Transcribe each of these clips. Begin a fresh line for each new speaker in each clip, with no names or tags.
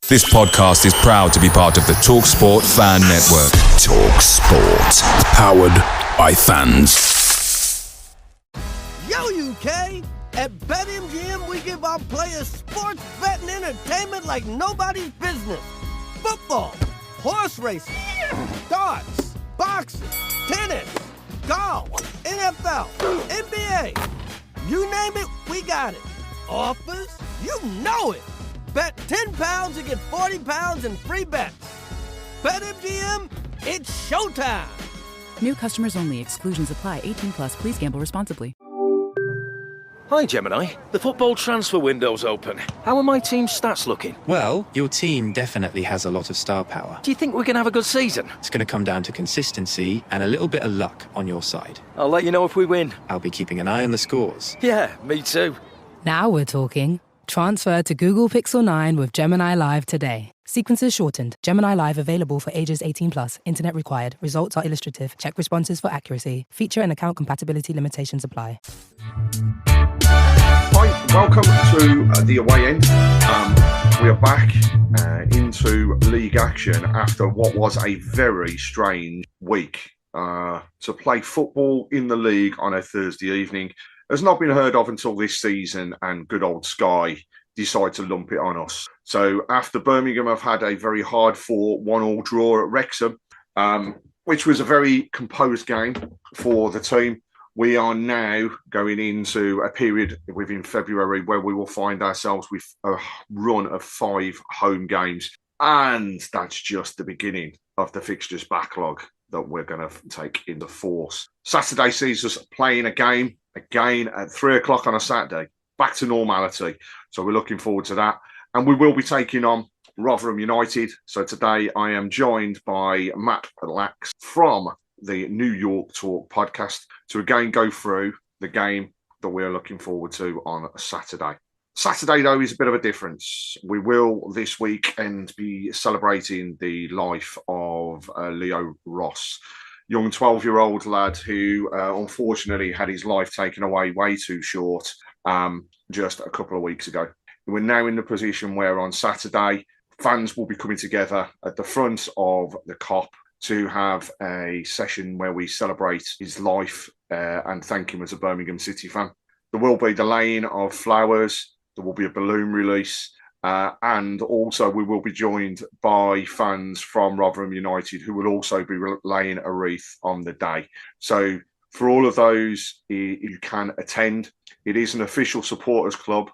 This podcast is proud to be part of the TalkSport Fan Network. TalkSport. Powered by fans.
Yo, UK! At BetMGM, we give our players sports betting entertainment like nobody's business. Football, horse racing, darts, boxing, tennis, golf, NFL, NBA. You name it, we got it. Offers? You know it. Bet £10 and get £40 in free bets. BetMGM, it's showtime.
New customers only. Exclusions apply. 18 plus. Please gamble responsibly.
Hi, Gemini. The football transfer window's open. How are my team's stats looking?
Well, your team definitely has a lot of star power.
Do you think we're going to have a good season?
It's going to come down to consistency and a little bit of luck on your side.
I'll let you know if we win.
I'll be keeping an eye on the scores.
Yeah, me too.
Now we're talking. Transfer to Google Pixel 9 with Gemini Live today. Sequences shortened. Gemini Live available for ages 18 plus. Internet required. Results are illustrative. Check responses for accuracy. Feature and account compatibility limitations apply.
Hi, welcome to the away end. We are back into league action after what was a very strange week. To play football in the league on a Thursday evening has not been heard of until this season, and good old Sky decide to lump it on us. So after Birmingham have had a very hard-fought 1-1 draw at Wrexham, which was a very composed game for the team, we are now going into a period within February where we will find ourselves with a run of 5 home games. And that's just the beginning of the fixtures backlog that we're going to take into force. Saturday sees us playing a game again at 3 o'clock on a Saturday, back to normality. So we're looking forward to that. And we will be taking on Rotherham United. So today I am joined by Matt Lax from the New York Talk podcast to again go through the game that we're looking forward to on Saturday. Saturday, though, is a bit of a difference. We will this weekend be celebrating the life of Leo Ross, young 12-year-old lad who unfortunately had his life taken away way too short just a couple of weeks ago. We're now in the position where on Saturday, fans will be coming together at the front of the Kop to have a session where we celebrate his life and thank him as a Birmingham City fan. There will be the laying of flowers. There will be a balloon release. And also we will be joined by fans from Rotherham United who will also be laying a wreath on the day. So for all of those, you can attend. It is an official supporters club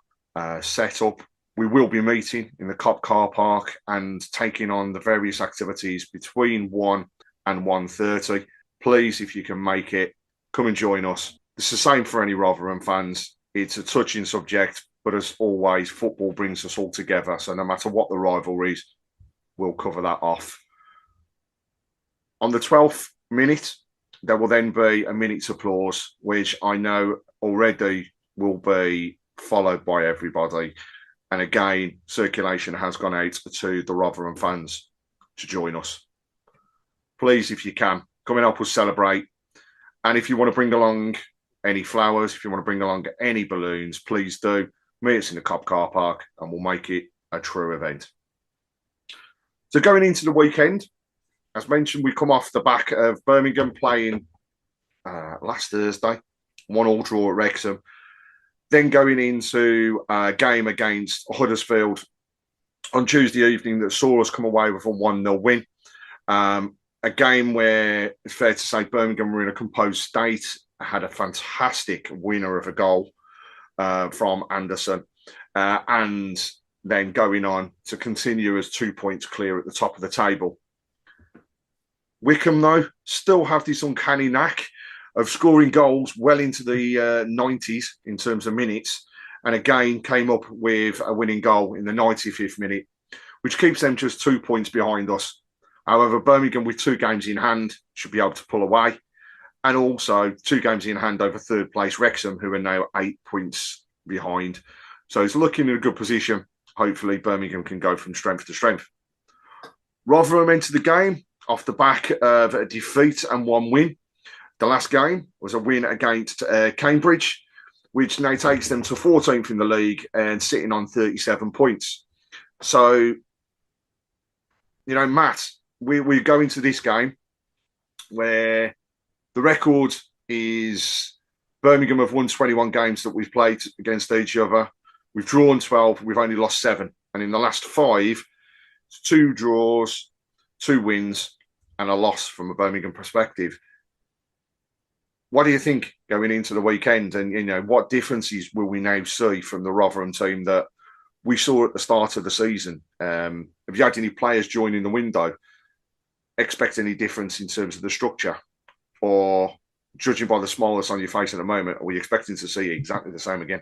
set up. We will be meeting in the Kop car park and taking on the various activities between 1 and 1:30. Please, if you can make it, come and join us. It's the same for any Rotherham fans. It's a touching subject, but as always, football brings us all together. So no matter what the rivalries, we'll cover that off. On the 12th minute, there will then be a minute's applause, which I know already will be followed by everybody. And again, circulation has gone out to the Rotherham fans to join us. Please, if you can, come and help us celebrate. And if you want to bring along any flowers, if you want to bring along any balloons, please do. Meet us in the Kop car park and we'll make it a true event. So going into the weekend, as mentioned, we come off the back of Birmingham playing last Thursday, 1-1 draw at Wrexham. Then going into a game against Huddersfield on Tuesday evening that saw us come away with a 1-0 win. A game where it's fair to say Birmingham were in a composed state, had a fantastic winner of a goal from Anderson, and then going on to continue as 2 points clear at the top of the table. Wycombe, though, still have this uncanny knack of scoring goals well into the 90s in terms of minutes, and again came up with a winning goal in the 95th minute, which keeps them just 2 points behind us. However, Birmingham, with 2 games in hand, should be able to pull away, and also 2 games in hand over third place Wrexham, who are now 8 points behind. So it's looking in a good position. Hopefully, Birmingham can go from strength to strength. Rotherham entered the game off the back of a defeat and 1 win. The last game was a win against Cambridge, which now takes them to 14th in the league and sitting on 37 points. So Matt, we go into this game where the record is Birmingham have won 21 games that we've played against each other. We've drawn 12. We've only lost 7. And in the last 5, 2 draws, 2 wins, and a loss from a Birmingham perspective. What do you think going into the weekend? And, what differences will we now see from the Rotherham team that we saw at the start of the season? Have you had any players joining the window? Expect any difference in terms of the structure? Or, judging by the smile that's on your face at the moment, are we expecting to see exactly the same again?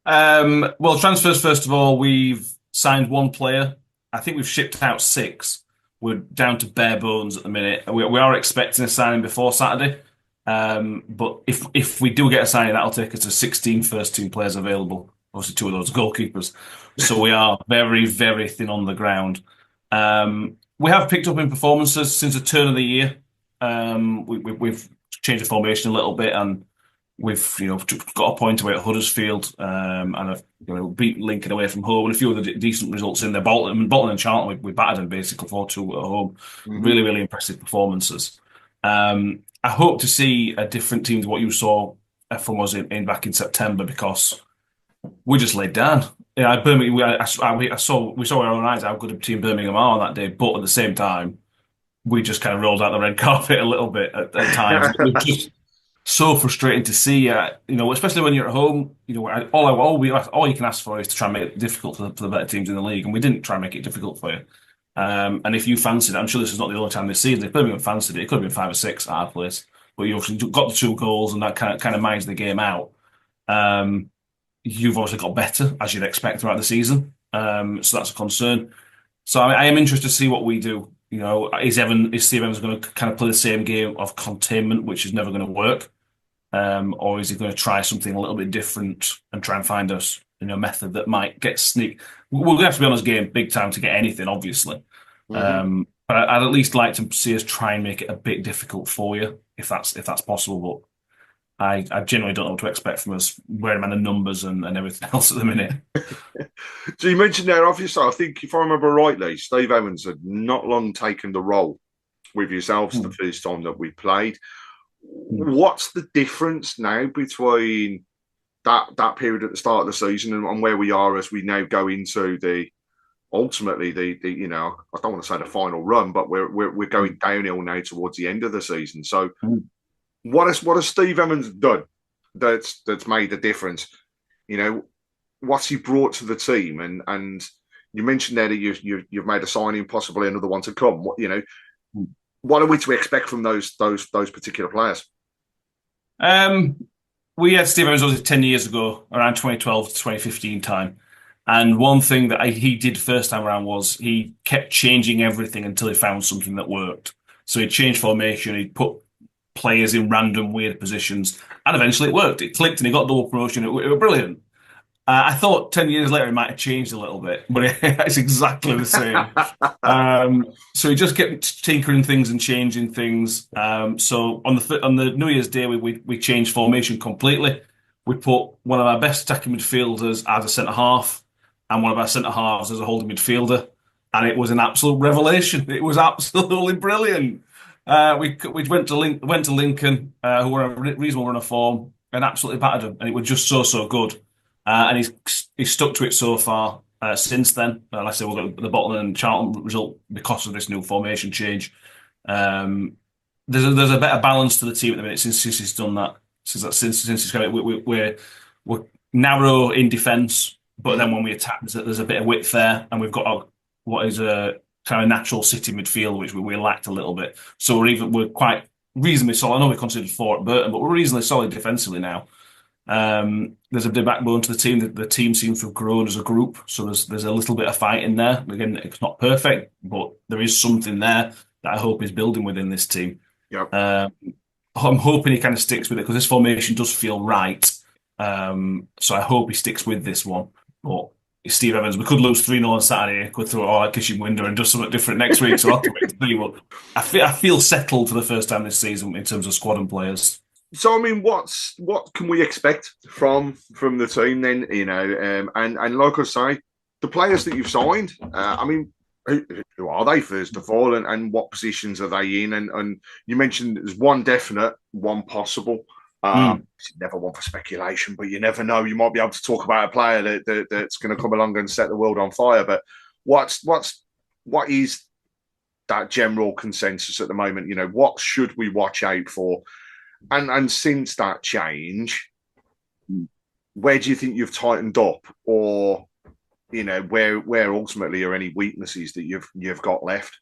Well, transfers, first of all, we've signed 1 player. I think we've shipped out 6. We're down to bare bones at the minute. We are expecting a signing before Saturday. But if we do get a signing, that'll take us to 16 first-team players available. Obviously, 2 of those goalkeepers. So we are very, very thin on the ground. We have picked up in performances since the turn of the year. We've changed the formation a little bit, and we've got a point away at Huddersfield, and have beat Lincoln away from home, and a few other decent results in there. Bolton and Charlton, we battered them basically 4-2 at home. Mm-hmm. Really, really impressive performances. I hope to see a different team to what you saw from us in back in September, because we just laid down. Birmingham. We saw with our own eyes how good a team Birmingham are on that day, but at the same time, we just kind of rolled out the red carpet a little bit at times. It was just so frustrating to see, especially when you're at home. All you can ask for is to try and make it difficult for the better teams in the league, and we didn't try and make it difficult for you. And if you fancied it, I'm sure this is not the only time this season. If Birmingham fancied it, it could have been 5 or 6 at our place, but you obviously got the 2 goals, and that kind of minds the game out. You've obviously got better, as you'd expect throughout the season, so that's a concern. So I am interested to see what we do. Is Steve Evans going to kind of play the same game of containment, which is never going to work, or is he going to try something a little bit different and try and find us a method that might get sneak? We're going to have to be on his game big time to get anything, obviously. Mm-hmm. But I'd at least like to see us try and make it a bit difficult for you, if that's possible. But I generally don't know what to expect from us, wearing around the numbers and everything else at the minute.
So you mentioned there, obviously, I think if I remember rightly, Steve Evans had not long taken the role with yourselves the first time that we played. What's the difference now between that period at the start of the season and where we are as we now go into ultimately the I don't want to say the final run, but we're going downhill now towards the end of the season. So what has Steve Evans done that's made a difference? What's he brought to the team? And you mentioned there that you've made a signing, possibly another one to come. What are we to expect from those particular players?
We had Steve Evans 10 years ago, around 2012 to 2015 time. And one thing that he did first time around was he kept changing everything until he found something that worked. So he changed formation, he put players in random weird positions, and eventually it worked. It clicked and he got double promotion. It was brilliant. I thought 10 years later it might have changed a little bit, but it's exactly the same. So he just kept tinkering things and changing things. So on the New Year's Day, we changed formation completely. We put one of our best attacking midfielders as a centre-half and one of our centre-halves as a holding midfielder. And it was an absolute revelation. It was absolutely brilliant. We went to Lincoln, who were a reasonable run of form, and absolutely battered them. And it was just so good. And he's stuck to it so far since then. Like I say, we've got the Bolton and Charlton result because of this new formation change. There's a better balance to the team at the minute since he's done that. Since he's got it, we're narrow in defence, but then when we attack, there's a bit of width there, and we've got what is a kind of natural city midfield, which we lacked a little bit. So we're quite reasonably solid. I know we considered 4 at Burton, but we're reasonably solid defensively now. There's a bit of backbone to the team. The team seems to have grown as a group, so there's a little bit of fight in there. Again, it's not perfect, but there is something there that I hope is building within this team.
Yep.
I'm hoping he kind of sticks with it because this formation does feel right. So I hope he sticks with this one. But Steve Evans, we could lose 3-0 on Saturday, could throw our kitchen window and do something different next week. So I'll have to wait to see. But I feel settled for the first time this season in terms of squad and players.
So I mean, what can we expect from the team then? And like I say, the players that you've signed. I mean, who are they, first of all, and what positions are they in? And you mentioned there's one definite, one possible. It's never one for speculation, but you never know. You might be able to talk about a player that's going to come along and set the world on fire. But what is that general consensus at the moment? You know, what should we watch out for? And since that change, where do you think you've tightened up, or you know, where ultimately are any weaknesses that you've got left?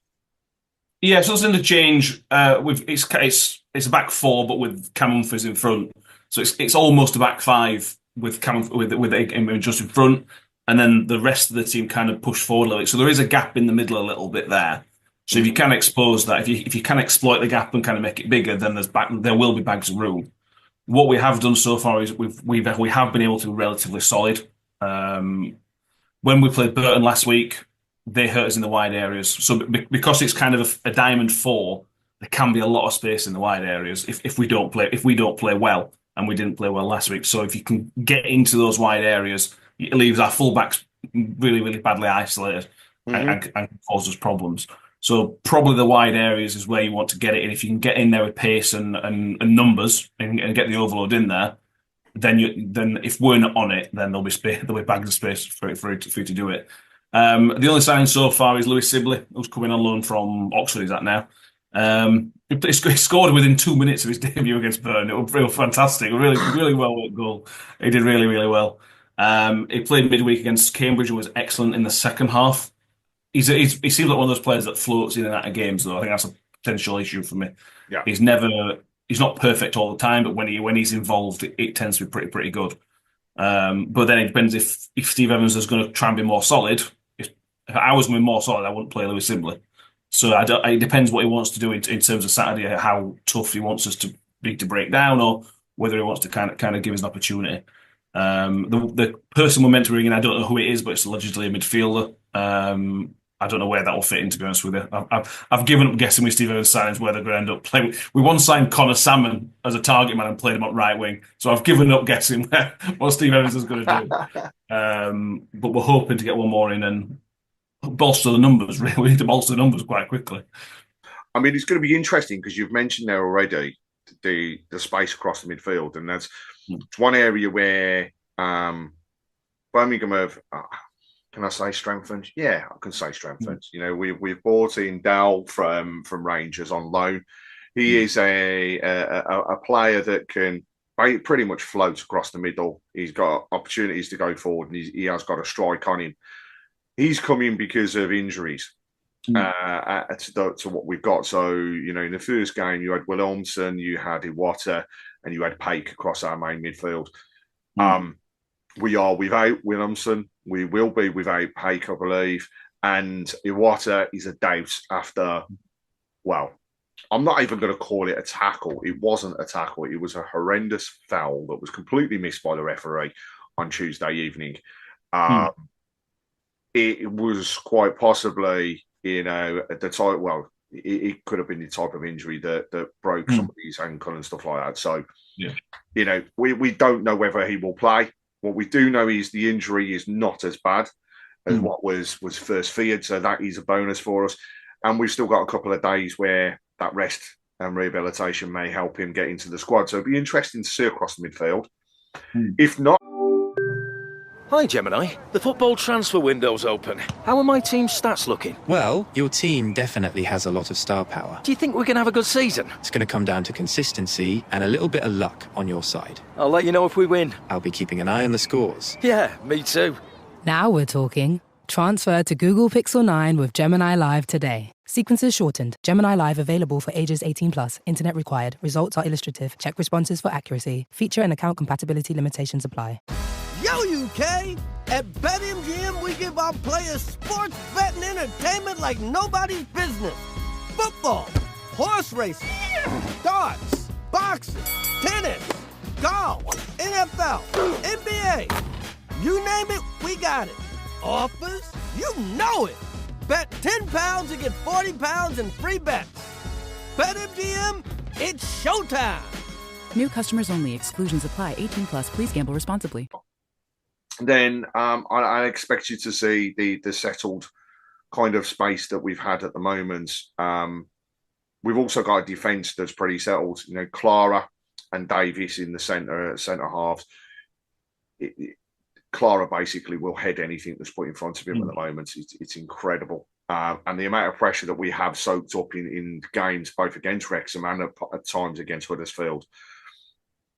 Yeah, so it's in the change. It's a back four, but with Cam Humphries in front. So it's almost a back five with Cam with him just in front, and then the rest of the team kind of push forward a little bit. So there is a gap in the middle a little bit there. So if you can expose that, if you can exploit the gap and kind of make it bigger, then there will be bags of room. What we have done so far is we have been able to be relatively solid. When we played Burton last week, they hurt us in the wide areas. So because it's kind of a diamond four, there can be a lot of space in the wide areas if we don't play well, and we didn't play well last week. So if you can get into those wide areas, it leaves our fullbacks really, really badly isolated and causes problems. So probably the wide areas is where you want to get it in. If you can get in there with pace and numbers and get the overload in there, then if we're not on it, then there'll be bags of space for you to do it. The only signing so far is Lewis Sibley, who's coming on loan from Oxford. Is that now? He scored within 2 minutes of his debut against Birmingham. It was real fantastic. Really, really well worked goal. He did really, really well. He played midweek against Cambridge and was excellent in the second half. He seems like one of those players that floats in and out of games, though. I think that's a potential issue for me.
Yeah.
He's not perfect all the time, but when he's involved, it tends to be pretty good. But then it depends if Steve Evans is going to try and be more solid. If I was going to be more solid, I wouldn't play Lewis Sibley. So it depends what he wants to do in terms of Saturday, how tough he wants us to break down, or whether he wants to kind of give us an opportunity. The person we're meant to bring in, I don't know who it is, but it's allegedly a midfielder. I don't know where that will fit in, to be honest with you. I've given up guessing with Steve Evans' signings where they're going to end up playing. We once signed Connor Salmon as a target man and played him up right wing, so I've given up guessing what Steve Evans is going to do. But we're hoping to get one more in and bolster the numbers. Really, we need to bolster the numbers quite quickly.
I mean, it's going to be interesting because you've mentioned there already the space across the midfield, and that's one area where Birmingham have. Can I say strengthened? Yeah, I can say strengthened. You know, we've brought in Dal from Rangers on loan. He is a player that can pretty much float across the middle. He's got opportunities to go forward, and he has got a strike on him. He's coming because of injuries to what we've got. So, you know, in the first game, you had Williamson, you had Iwata, and you had Paik across our main midfield. We are without Williamson. We will be without Paik, I believe. And Iwata is a doubt after, well, I'm not even going to call it a tackle. It wasn't a tackle. It was a horrendous foul that was completely missed by the referee on Tuesday evening. It was quite possibly, you know, at the time, well, it could have been the type of injury that broke somebody's ankle and stuff like that. So, you know, we don't know whether he will play. What we do know is the injury is not as bad as what was first feared. So that is a bonus for us. And we've still got a couple of days where that rest and rehabilitation may help him get into the squad. So it'll be interesting to see across the midfield. If not...
Hi, Gemini. The football transfer window's open. How are my team's stats looking?
Well, your team definitely has a lot of star power.
Do you think we're going to have a good season?
It's going to come down to consistency and a little bit of luck on your side.
I'll let you know if we win.
I'll be keeping an eye on the scores.
Yeah, me too.
Now we're talking. Transfer to Google Pixel 9 with Gemini Live today. Sequences shortened. Gemini Live available for ages 18 plus. Internet required. Results are illustrative. Check responses for accuracy. Feature and account compatibility limitations apply.
Yo, UK! At BetMGM, we give our players sports betting entertainment like nobody's business. Football, horse racing, darts, boxing, tennis, golf, NFL, NBA. You name it, we got it. Offers? You know it. Bet £10 and get £40 in free bets. BetMGM, it's showtime.
New customers only. Exclusions apply. 18 plus. Please gamble responsibly.
Then I expect you to see the settled kind of space that we've had at the moment. We've also got a defence that's pretty settled. You know, Clara and Davis in the centre halves. Clara basically will head anything that's put in front of him at the moment. It's incredible. And the amount of pressure that we have soaked up in games, both against Wrexham and at times against Huddersfield,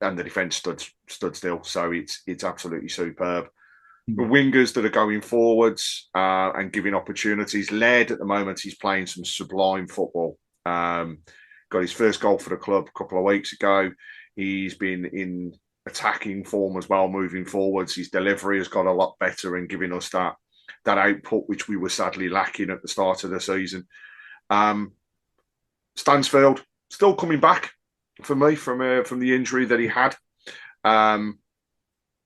and the defence stood still. So it's absolutely superb. The wingers that are going forwards and giving opportunities. Laird at the moment, he's playing some sublime football. Got his first goal for the club a couple of weeks ago. He's been in attacking form as well, moving forwards. His delivery has got a lot better and giving us that output which we were sadly lacking at the start of the season. Stansfield still coming back for me from the injury that he had.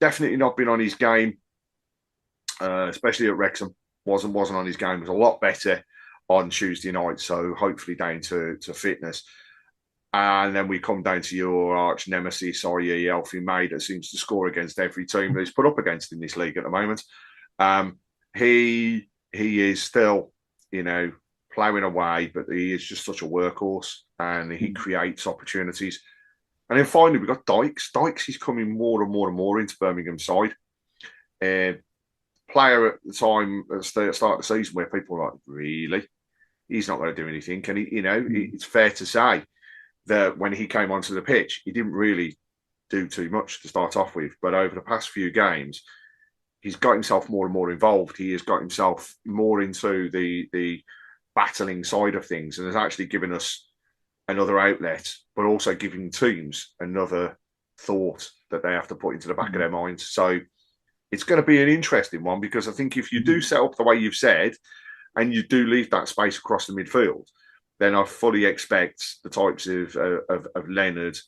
Definitely not been on his game, especially at Wrexham. Wasn't on his game. Was a lot better on Tuesday night, so hopefully down to fitness. And then we come down to your arch nemesis, i.e. Elfie May, that seems to score against every team that he's put up against in this league at the moment. He is still, ploughing away, but he is just such a workhorse and he creates opportunities. And then finally, we've got Dykes. Dykes is coming more and more into Birmingham's side. Player at the time, at the start of the season, where people were like, really? He's not going to do anything. And, it's fair to say that when he came onto the pitch, he didn't really do too much to start off with. But over the past few games, he's got himself more and more involved. He has got himself more into the battling side of things and has actually given us another outlet, but also giving teams another thought that they have to put into the back of their minds. So it's going to be an interesting one, because I think if you do set up the way you've said and you do leave that space across the midfield, then I fully expect the types of Leonard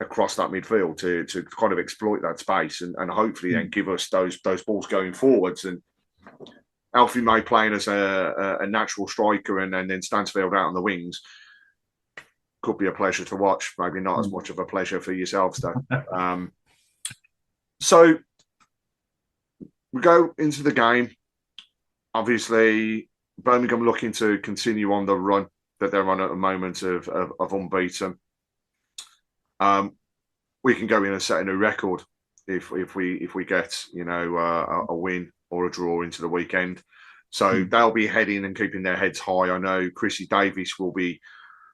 across that midfield to kind of exploit that space and hopefully then give us those balls going forwards. And Alfie May playing as a natural striker and then Stansfield out on the wings could be a pleasure to watch. Maybe not as much of a pleasure for yourselves, though. So we go into the game. Obviously, Birmingham looking to continue on the run that they're on at the moment of unbeaten. We can go in and set a new record if we get a win or a draw into the weekend. So they'll be heading and keeping their heads high. I know Chrissy Davies will be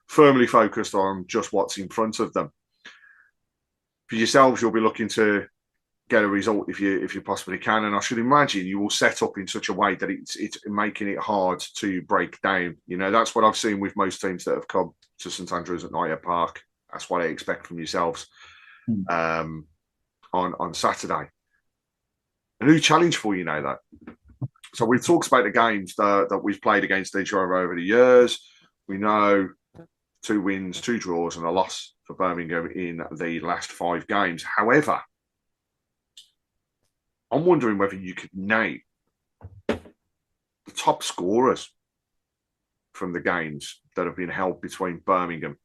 firmly focused on just what's in front of them. For yourselves, you'll be looking to get a result if you possibly can, and I should imagine you will set up in such a way that it's making it hard to break down. That's what I've seen with most teams that have come to St Andrews at Night Park. That's what I expect from yourselves on Saturday. A new challenge for you now, though. So we've talked about the games that we've played against each other over the years. We know 2 wins, 2 draws, and a loss for Birmingham in the last 5 games. However, I'm wondering whether you could name the top scorers from the games that have been held between Birmingham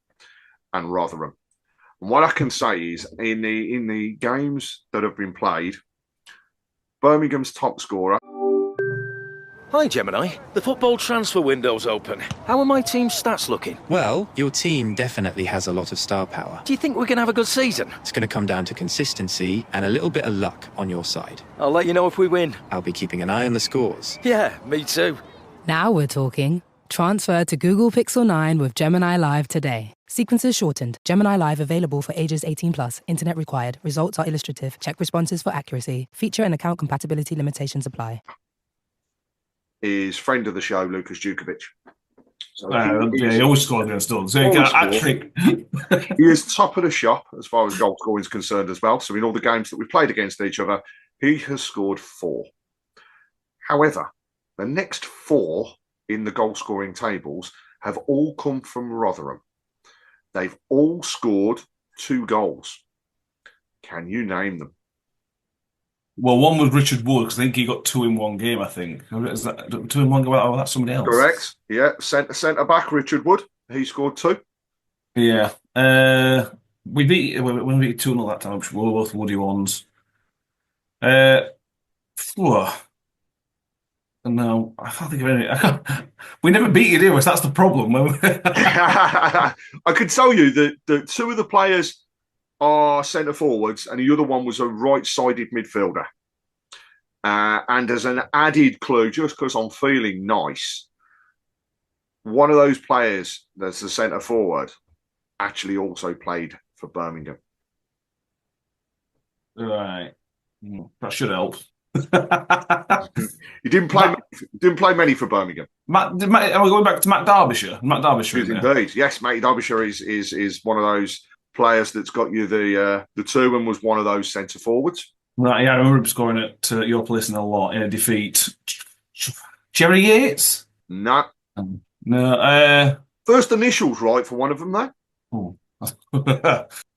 and Rotherham. And what I can say is, in the games that have been played, Birmingham's top scorer.
Hi, Gemini. The football transfer window's open. How are my team's stats looking?
Well, your team definitely has a lot of star power.
Do you think we can have a good season?
It's going to come down to consistency and a little bit of luck on your side.
I'll let you know if we win.
I'll be keeping an eye on the scores.
Yeah, me too.
Now we're talking. Transfer to Google Pixel 9 with Gemini Live today. Sequences shortened. Gemini Live available for ages 18+. Internet required. Results are illustrative. Check responses for accuracy. Feature and account compatibility limitations apply.
Is friend of the show, Lucas Djukovic. So
he always scores against us. So
he is top of the shop as far as goal scoring is concerned as well. So in all the games that we've played against each other, he has scored 4. However, the next 4 in the goal scoring tables have all come from Rotherham. They've all scored 2 goals. Can you name them?
Well, one was Richard Wood, because I think he got 2 in one game, I think. Is that 2 in one game? Oh, that's somebody else.
Correct. Yeah, centre back Richard Wood. He scored 2.
Yeah. We beat 2-0 that time. We were both Woody ones. No, I can't think of any. We never beat you, did we? So that's the problem.
I could tell you that two of the players are centre forwards, and the other one was a right-sided midfielder. And as an added clue, just because I'm feeling nice, one of those players that's the centre forward actually also played for Birmingham.
Right. That should help.
He didn't play many for Birmingham.
Are we going back to Matt Derbyshire? Matt Derbyshire,
Indeed, yes, Matty Derbyshire is one of those players that's got you the two, and was one of those centre forwards.
Right, yeah, I remember him scoring at your place in a lot in a defeat. Jerry Yates?
No.
No.
First initials right for one of them, though.
Oh.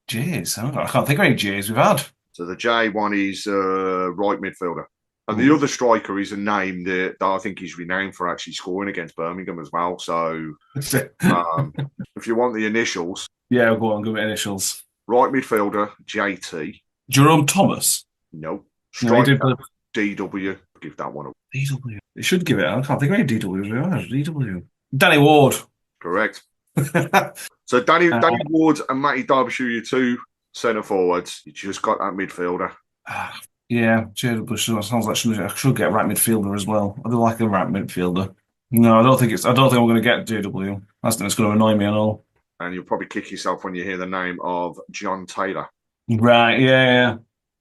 Jays. I can't think of any Jays we've had.
So the J one is right midfielder. And the other striker is a name that I think he's renowned for actually scoring against Birmingham as well. So if you want the initials.
Yeah, go on, go with initials.
Right midfielder, JT.
Jerome Thomas?
No. Striker, DW. Give that one a
DW. It should give it. I can't think of any DWs. DW. Danny Ward.
Correct. So Danny Ward and Matty Derbyshire, your two centre forwards. You just got that midfielder.
Yeah, JW sounds like I should get a right midfielder as well. I do like a right midfielder. No, I don't think I'm going to get JW. That's going to annoy me and all.
And you'll probably kick yourself when you hear the name of John Taylor.
Right, yeah.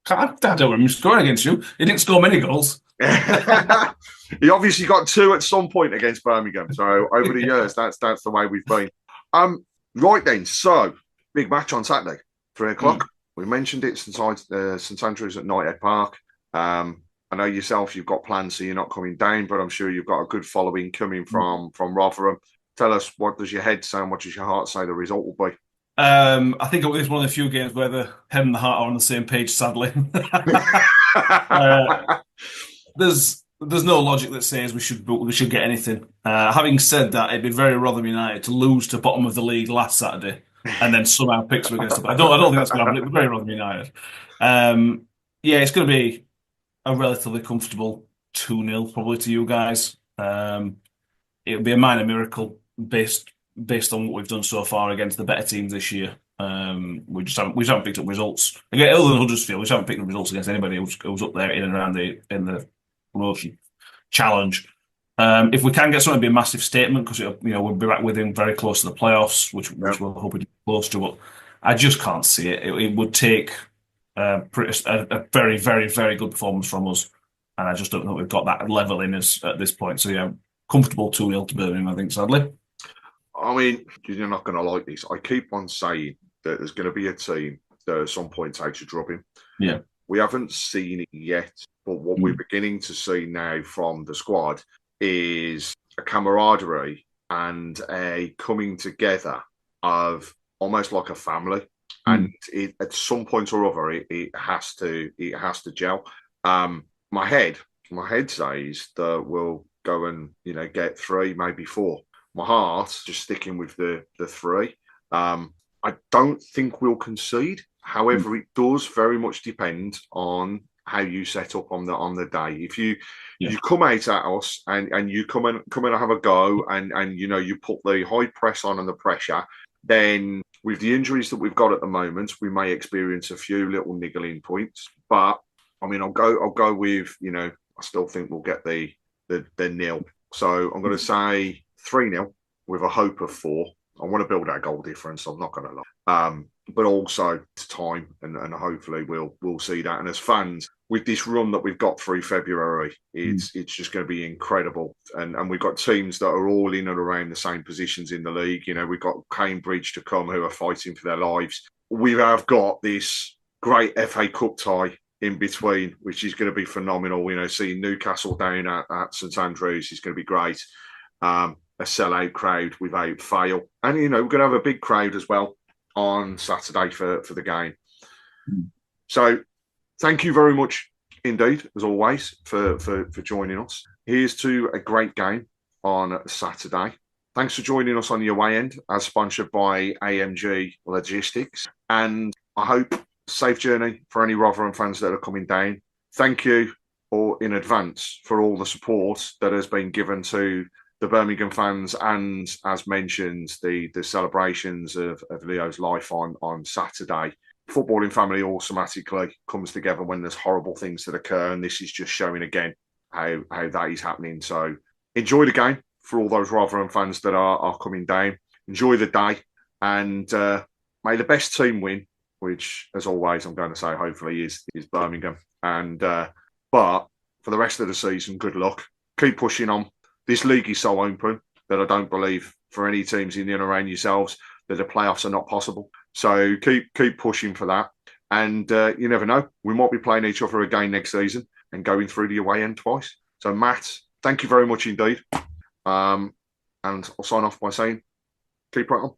I don't remember him scoring against you. He didn't score many goals.
He obviously got two at some point against Birmingham. So over the years, that's the way we've been. Right then, so big match on Saturday, 3:00. We mentioned it St Andrews at Knighthead Park. I know yourself, you've got plans, so you're not coming down, but I'm sure you've got a good following coming from Rotherham. Tell us, what does your head say and what does your heart say the result will be?
I think it's one of the few games where the head and the heart are on the same page, sadly. There's no logic that says we should get anything. Having said that, it'd be very Rotherham United to lose to bottom of the league last Saturday and then somehow pick them against them. I don't think that's going to happen. It'd be very Rotherham United. Yeah, it's going to be a relatively comfortable 2-0 probably to you guys. It'll be a minor miracle based on what we've done so far against the better teams this year. We just haven't picked up results. Again, other than Huddersfield, we just haven't picked up results against anybody who's up there in and around in the promotion challenge. If we can get something, it'd be a massive statement because we'll be back within very close to the playoffs, which we'll hope we're close to. But I just can't see it. It would take a very, very, very good performance from us, and I just don't think we've got that level in us at this point. So yeah, comfortable 2-0 to Birmingham, I think, sadly.
I mean, you're not going to like this. I keep on saying that there's going to be a team that at some point takes a drubbing.
Yeah.
We haven't seen it yet, but what we're beginning to see now from the squad is a camaraderie and a coming together of almost like a family. And at some point or other, it has to gel. My head says that we'll go and get 3, maybe 4. My heart just sticking with the 3. I don't think we'll concede. However, it does very much depend on how you set up on the day. If you come out at us and you come and have a go and you put the high press on and the pressure, then with the injuries that we've got at the moment, we may experience a few little niggling points. But I mean, I'll go with I still think we'll get the 0. So I'm going to say 3-0 with a hope of 4. I want to build our goal difference. I'm not going to lie. But also it's time, and hopefully we'll see that. And as fans, with this run that we've got through February, it's just going to be incredible. And we've got teams that are all in and around the same positions in the league. We've got Cambridge to come who are fighting for their lives. We have got this great FA Cup tie in between, which is going to be phenomenal. Seeing Newcastle down at St Andrews is going to be great. A sellout crowd without fail. And, we're going to have a big crowd as well on Saturday for the game. So thank you very much indeed, as always, for joining us. Here's to a great game on Saturday. Thanks for joining us on the away end, as sponsored by AMG Logistics. And I hope safe journey for any Rotherham fans that are coming down. Thank you or in advance for all the support that has been given to the Birmingham fans, and as mentioned, the celebrations of Leo's life on Saturday. Footballing family automatically comes together when there's horrible things that occur, and this is just showing again how that is happening. So enjoy the game for all those Rotherham fans that are coming down. Enjoy the day, and may the best team win, which, as always, I'm going to say hopefully is Birmingham. And but for the rest of the season, good luck. Keep pushing on. This league is so open that I don't believe for any teams in and around yourselves that the playoffs are not possible. So keep pushing for that. And you never know, we might be playing each other again next season and going through the away end twice. So Matt, thank you very much indeed. And I'll sign off by saying, keep right on.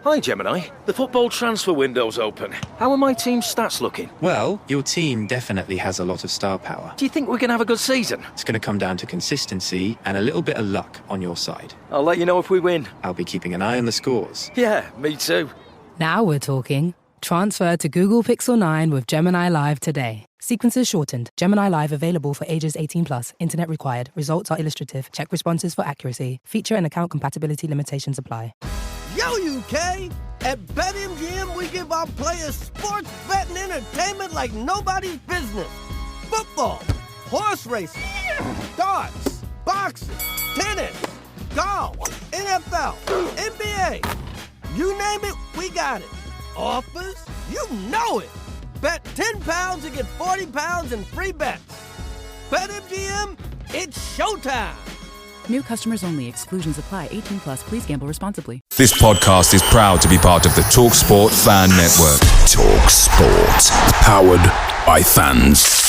Hi, Gemini. The football transfer window's open. How are my team's stats looking?
Well, your team definitely has a lot of star power.
Do you think we're going to have a good season?
It's going to come down to consistency and a little bit of luck on your side.
I'll let you know if we win.
I'll be keeping an eye on the scores.
Yeah, me too.
Now we're talking. Transfer to Google Pixel 9 with Gemini Live today. Sequences shortened. Gemini Live available for ages 18+. Internet required. Results are illustrative. Check responses for accuracy. Feature and account compatibility limitations apply.
Yo, UK! At BetMGM, we give our players sports betting entertainment like nobody's business. Football, horse racing, darts, boxing, tennis, golf, NFL, NBA. You name it, we got it. Offers? You know it. Bet £10 and get £40 in free bets. BetMGM, it's showtime.
New customers only. Exclusions apply. 18+. Please gamble responsibly.
This podcast is proud to be part of the TalkSport Fan Network. TalkSport. Powered by fans.